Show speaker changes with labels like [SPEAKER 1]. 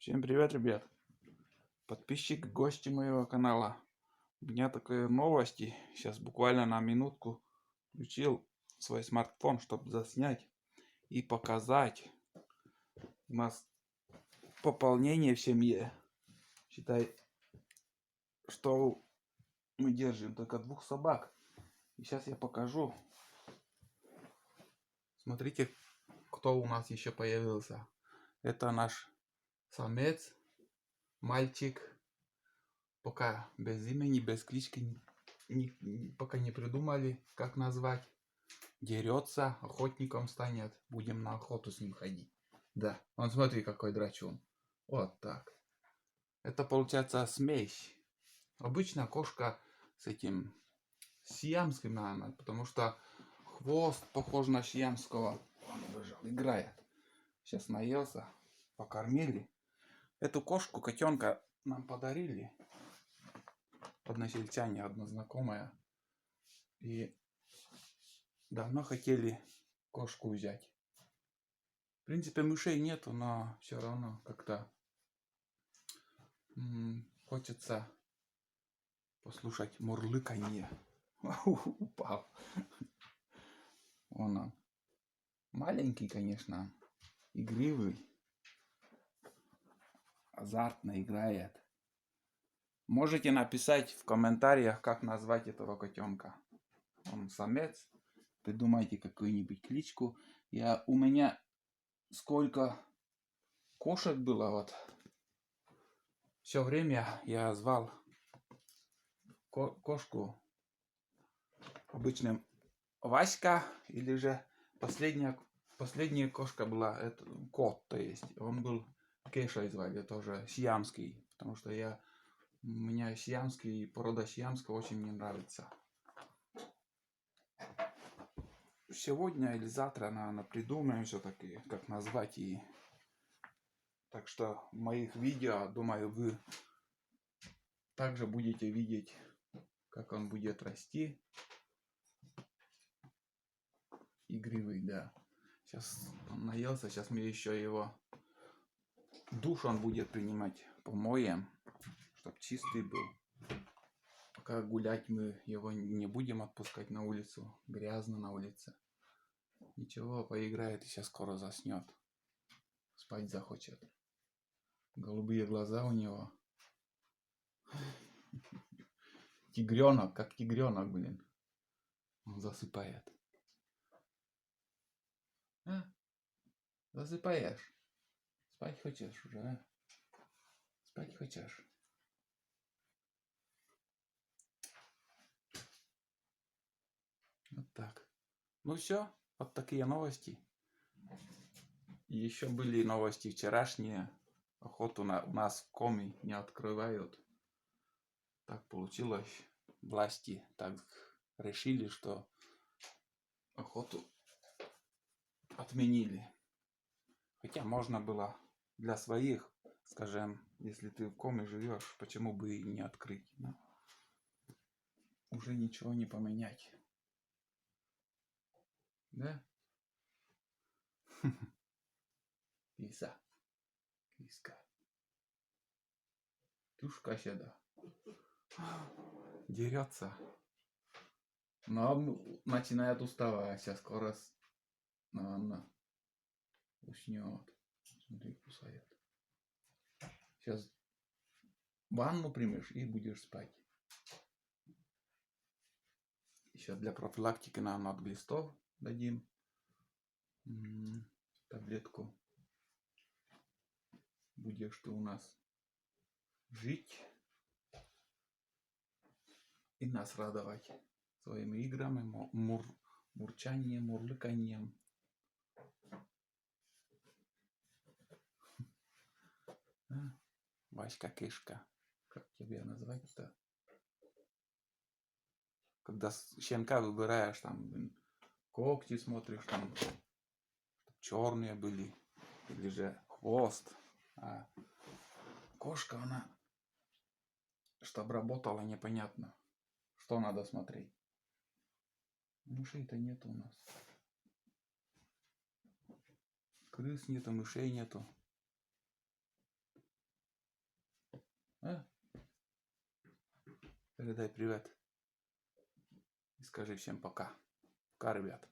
[SPEAKER 1] Всем привет, ребят! Подписчик, гости моего канала. У меня такие новости. Сейчас буквально на минутку включил свой смартфон, чтобы заснять и показать. У нас пополнение в семье. Считай, что мы держим только 2 собак. И сейчас я покажу. Смотрите, кто у нас еще появился. Это наш самец, мальчик. Пока без имени, без клички, пока не придумали, как назвать. Дерется, охотником станет. Будем на охоту с ним ходить. Да, он смотри, какой драчун. Вот так. Это получается смесь. Обычно кошка с этим сиамским, наверное, потому что хвост похож на сиамского. Он убежал, играет. Сейчас наелся, покормили. Эту кошку, котенка нам подарили. Односельчане, одна знакомая. И давно хотели кошку взять. В принципе, мышей нету, но все равно как-то хочется послушать мурлыканье. Упал. Он маленький, конечно, игривый, азартно играет. Можете написать в комментариях, как назвать этого котенка. Он самец. Придумайте какую-нибудь кличку. У меня сколько кошек было, вот. Все время я звал кошку обычным Васька, или же последняя кошка была, это кот, то есть он был Кешей звали, тоже сиамский, потому что у меня сиамский, порода сиамского очень мне нравится. Сегодня или завтра, наверное, придумаем все-таки, как назвать. И так что в моих видео, думаю, вы также будете видеть, как он будет расти. Игривый, да. Сейчас он наелся, сейчас мы еще его душ он будет принимать, помоем, чтобы чистый был. Пока гулять мы его не будем отпускать на улицу, грязно на улице. Ничего, поиграет и сейчас скоро заснет. Спать захочет. Голубые глаза у него. Тигренок, как тигренок, блин. Он засыпает. А? Засыпаешь? Спать хочешь уже, а? Спать хочешь? Вот так. Ну все, вот такие новости. И еще были новости вчерашние. Охоту у нас в Коми не открывают. Так получилось. Власти так решили, что охоту отменили. Хотя можно было для своих, скажем, если ты в Коми живешь, почему бы и не открыть. Да? Уже ничего не поменять. Да? Киса. Киска. Тушка седа. Дерется. Но начинает уставать. Сейчас скоро, наверное, уснет. Смотри, кусает. Сейчас ванну примешь и будешь спать. Еще для профилактики нам от глистов дадим таблетку. Будешь ты у нас жить и нас радовать своими играми, мурчанием, мурлыканьем. Васька Кишка. Как тебя назвать-то? Когда щенка выбираешь, там когти смотришь, там черные были, или же хвост. А кошка, она, чтобы работала, непонятно. Что надо смотреть? Мышей-то нету у нас. Крыс нету, мышей нету. А? Передай привет. И скажи всем пока. Пока, ребят.